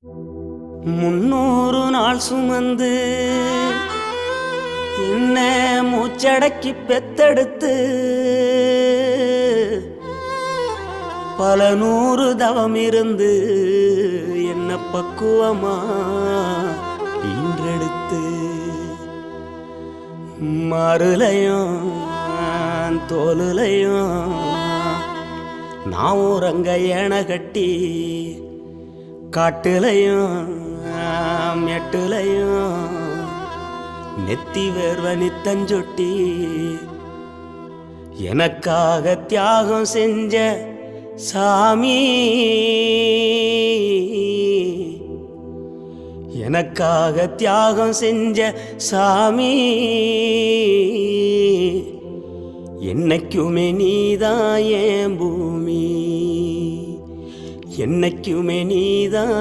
300 நாள் சுமந்து என்ன மூச்சடக்கி பெத்தெடுத்து பல 100 தவம் இருந்து என்ன பக்குவமா ஈன்றெடுத்து மாறுலையும் தோலுலையும் நான் உறங்க ஏன கட்டி காட்டுலையும் மெட்டுலையும் நெத்தி வேர்வ நித்தஞ்சொட்டி எனக்காக தியாகம் செஞ்ச சாமி, எனக்காக தியாகம் செஞ்ச சாமி, என்னைக்குமே நீதான் என் பூமி, என்னைக்குமே நீதான்